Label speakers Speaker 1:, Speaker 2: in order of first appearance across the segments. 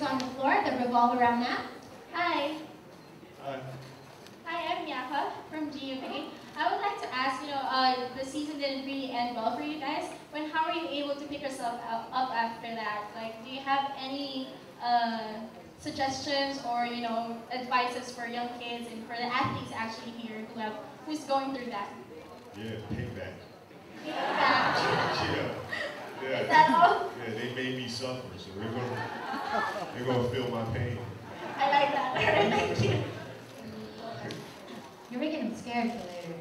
Speaker 1: on the floor that revolve around that.
Speaker 2: Hi.
Speaker 3: Hi.
Speaker 2: Hi, I'm Yaka from GUP. I would like to ask, the season didn't really end well for you guys. How were you able to pick yourself up after that? Like, do you have any suggestions or, advices for young kids and for the athletes actually here who's going through that?
Speaker 3: Yeah, payback.
Speaker 2: Payback.
Speaker 3: Yeah.
Speaker 2: Is that all?
Speaker 3: Yeah, they made me suffer, so they're gonna feel my pain.
Speaker 2: I like that. All right, thank you.
Speaker 1: You're making them scared for later.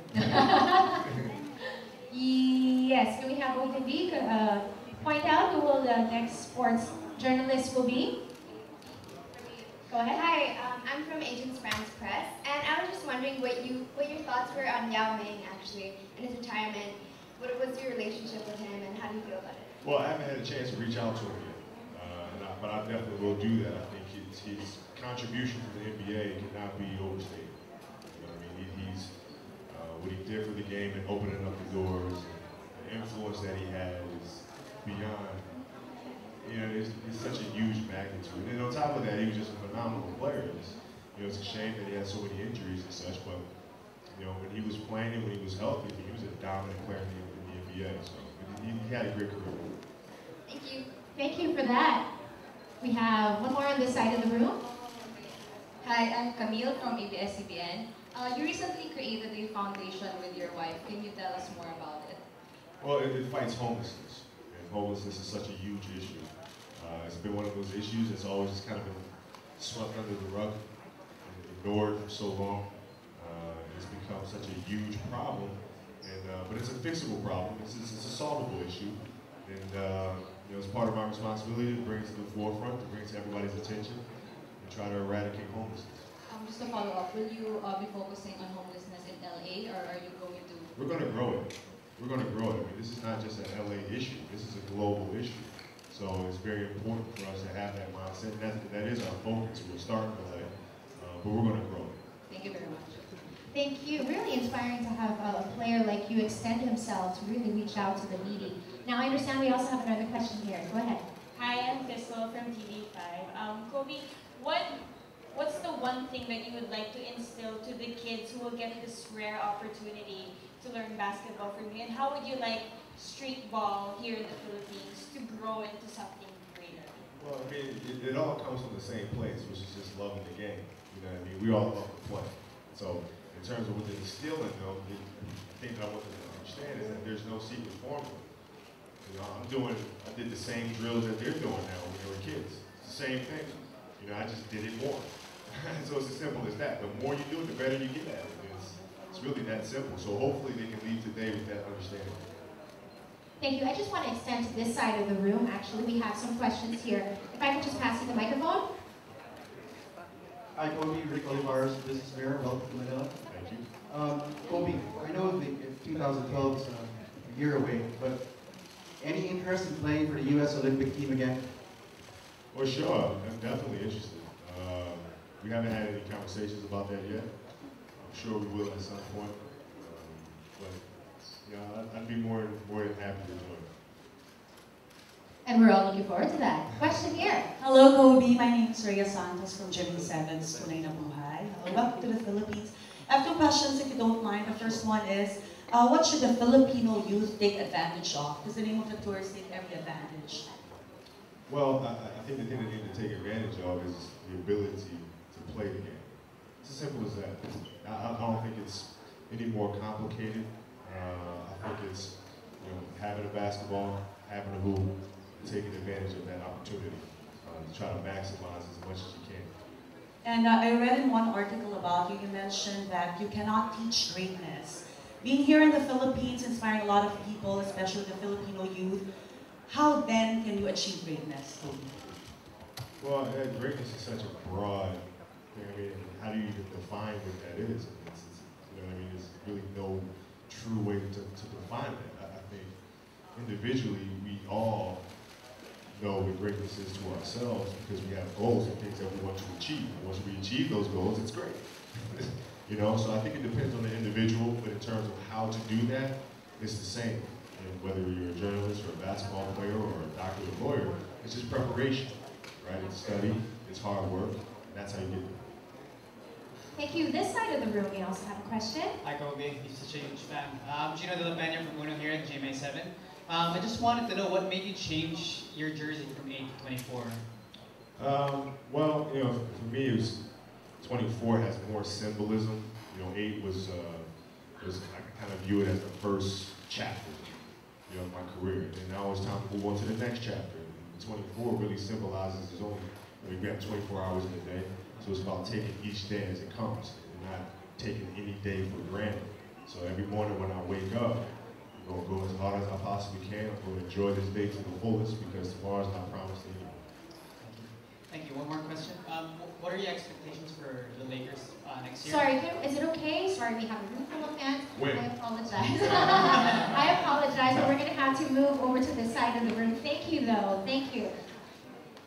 Speaker 1: Yes, can we have OTV point out who will the next sports journalist will be? Go ahead.
Speaker 4: Hi, I'm from Agents France Press, and I was just wondering what your thoughts were on Yao Ming actually in his retirement. What was your relationship with him, and how do you feel about it?
Speaker 3: Well, I haven't had a chance to reach out to him yet, but I definitely will do that. I think his contribution to the NBA cannot be overstated. You know what I mean? He's what he did for the game and opening up the doors, and the influence that he has is beyond. It's such a huge magnitude. And on top of that, he was just a phenomenal player. It's a shame that he had so many injuries and such, but when he was playing and when he was healthy, he was a dominant player in the NBA. So he had a great career.
Speaker 4: Thank you.
Speaker 1: Thank you for that. We have one more on this side of the room.
Speaker 5: Hi, I'm Camille from ABS-CBN. You recently created a foundation with your wife. Can you tell us more about it?
Speaker 3: Well, it fights homelessness. And homelessness is such a huge issue. It's been one of those issues that's always just kind of been swept under the rug and ignored for so long. It's become such a huge problem, but it's a fixable problem. It's a solvable issue, and it's part of my responsibility to bring it to the forefront, to bring it to everybody's attention, and try to eradicate homelessness.
Speaker 5: Just to follow up, will you be focusing on homelessness in LA, or are you going to?
Speaker 3: We're going to grow it. We're going to grow it. I mean, this is not just an LA issue. This is a global issue. So it's very important for us to have that mindset. That is our focus. We're starting in LA, but we're going to grow it.
Speaker 5: Thank you very much.
Speaker 1: Thank you. Really inspiring to have a player like you extend himself to really reach out to the needy. Now, I understand we also have another question here. Go ahead.
Speaker 2: Hi, I'm Crystal from TV5. Kobe, what's the one thing that you would like to instill to the kids who will get this rare opportunity to learn basketball from you? And how would you like street ball here in the Philippines to grow into something greater?
Speaker 3: Well, I mean, it all comes from the same place, which is just loving the game. You know what I mean? We all love to play. So in terms of what they're instilling, though, the thing that I want them to understand is that there's no secret formula. I did the same drills that they're doing now when they were kids. It's the same thing. I just did it more. So it's as simple as that. The more you do it, the better you get at it. It's really that simple. So hopefully they can leave today with that understanding.
Speaker 1: Thank you. I just want to extend to this side of the room. Actually, we have some questions here. If I could just pass you the microphone.
Speaker 6: Hi, Kobe. Rick Olivares, Business Mayor. Welcome to Manila.
Speaker 3: Thank you.
Speaker 6: Kobe, I know the 2012 is a year away, but any interest in playing for the U.S. Olympic team again?
Speaker 3: Well, sure. I'm definitely interested. We haven't had any conversations about that yet. I'm sure we will at some point. But I'd be more than happy to join.
Speaker 1: And we're all looking forward to that. Question here.
Speaker 7: Hello, Kobe. My name is Rhea Santos from Jimmy Sevens, Tunay na Buhay. Welcome to the Philippines. I have two questions, if you don't mind. The first one is, what should the Filipino youth take advantage of? Because the name of the tour is Take Every Advantage.
Speaker 3: Well, I think the thing they need to take advantage of is the ability to play the game. It's as simple as that. I don't think it's any more complicated. I think it's having a basketball, having a hoop, taking advantage of that opportunity to try to maximize as much as you can.
Speaker 7: And I read in one article about you, you mentioned that you cannot teach greatness. Being here in the Philippines, inspiring a lot of people, especially the Filipino youth, how then can you achieve greatness?
Speaker 3: Well, greatness is such a broad thing. I mean, how do you even define what that is? There's really no true way to define that. I think individually, we all know what greatness is to ourselves because we have goals and things that we want to achieve. And once we achieve those goals, it's great. So I think it depends on the individual, but in terms of how to do that, it's the same. Whether you're a journalist or a basketball player or a doctor or a lawyer, it's just preparation, right? It's study, it's hard work. And that's how you get there.
Speaker 1: Thank you. This side of the room, we also have a question.
Speaker 8: Hi, Kobe. He's such a huge fan. Gino De La Peña from Uno here at GMA7. I just wanted to know what made you change your jersey from 8 to 24?
Speaker 3: Well, for me, it was 24 has more symbolism. 8 was I kind of view it as the first chapter, of my career. And now it's time to move on to the next chapter. And 24 really symbolizes there's only, we have 24 hours in a day, so it's about taking each day as it comes and not taking any day for granted. So every morning when I wake up, I'm going to go as hard as I possibly can. I'm going to enjoy this day to the fullest because tomorrow's not promised to anyone.
Speaker 8: Thank you. One more question. What are your expectations for the Lakers next year?
Speaker 1: Sorry, is it okay? Sorry, we have a room full of fans.
Speaker 3: Wait.
Speaker 1: I apologize. I apologize, but we're going to have to move over to this side of the room. Thank you, though. Thank you.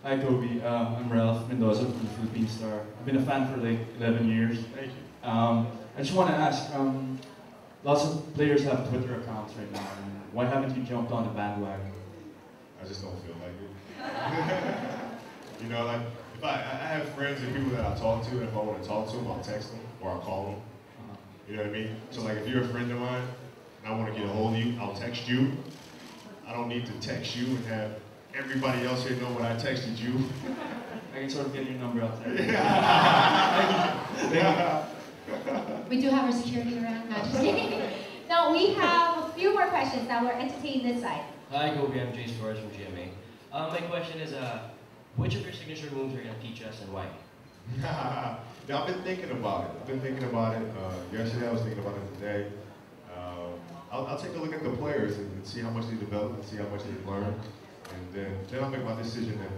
Speaker 9: Hi, Kobe. I'm Ralph Mendoza from the Philippine Star. I've been a fan for like 11 years.
Speaker 3: Thank you.
Speaker 9: I just want to ask, lots of players have Twitter accounts right now. Why haven't you jumped on the bandwagon?
Speaker 3: I just don't feel like it. Like if I have friends and people that I talk to, and if I want to talk to them, I'll text them or I'll call them. You know what I mean? So like if you're a friend of mine and I want to get a hold of you, I'll text you. I don't need to text you and have everybody else here know what I texted you.
Speaker 9: I can sort of get your number out there.
Speaker 1: We do have our security around. Not just kidding. No, we have a few more questions that will entertain this side.
Speaker 10: Hi, Kobe. I'm Jay Storrs from GMA. My question is, which of your signature moves are you going to teach us and why?
Speaker 3: Yeah, I've been thinking about it. Yesterday, I was thinking about it today. I'll take a look at the players and see how much they develop and see how much they've learned. And then I'll make my decision then.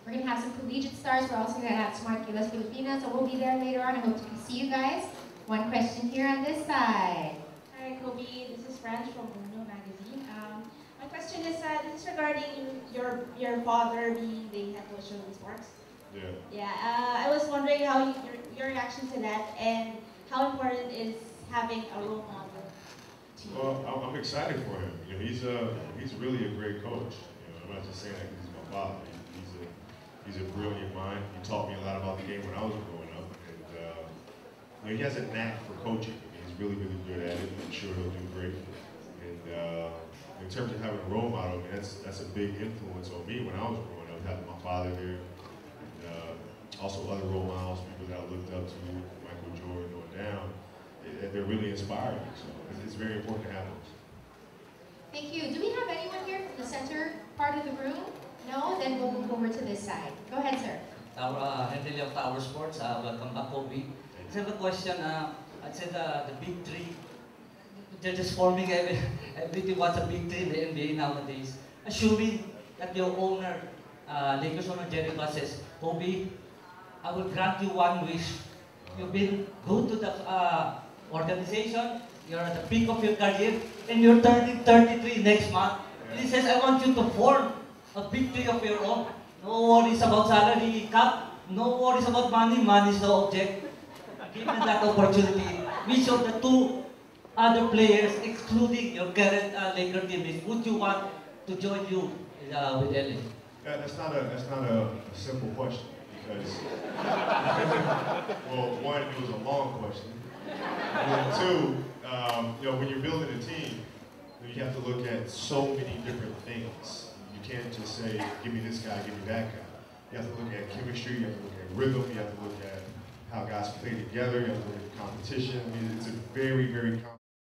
Speaker 1: We're going to have some collegiate stars. We're also going to have Smart Gilas Filipinas, so we'll be there later on. I hope to see you guys. One question here on this side.
Speaker 11: Hi, Kobe. This is French from Uno magazine. My question is, this is regarding your father being the head coach of the Sparks.
Speaker 3: Yeah.
Speaker 11: Yeah. I was wondering how your reaction to that and how important is having a role model to you.
Speaker 3: Well, I'm excited for him. He's really a great coach. I'm not just saying that because he's my father. He's a brilliant mind. He taught me a lot about the game when I was growing up, and he has a knack for coaching. He's really, really good at it. I'm sure he'll do great. And in terms of having a role model, that's a big influence on me when I was growing up. Having my father there, and also other role models, people that I looked up to, Michael Jordan on down. They're really inspiring. So it's very important to have those.
Speaker 1: Thank you. Do we have anyone here from the center part of the room? No? Then we'll move over to this side. Go ahead, sir.
Speaker 12: Henry of Tower Sports. Welcome back, Kobe. I have a question. I'd say the big three. They're just forming everything. What's a big three in the NBA nowadays? Assuming that your owner, Lakers owner Jerry Buss says, Kobe, I will grant you one wish. You've been good to the organization. You're at the peak of your career, and you're turning 33 next month. And he says, I want you to form a big three of your own. No worries about salary cap. No worries about money. Money is no object. Given that opportunity, which of the two other players, excluding your current Laker teammates, would you want to join you with LA?
Speaker 3: Yeah, that's not a simple question because well, one, it was a long question. And two, when you're building a team, you have to look at so many different things. You can't just say, give me this guy, give me that guy. You have to look at chemistry, you have to look at rhythm, you have to look at how guys play together, you have to look at competition. I mean, it's a very, very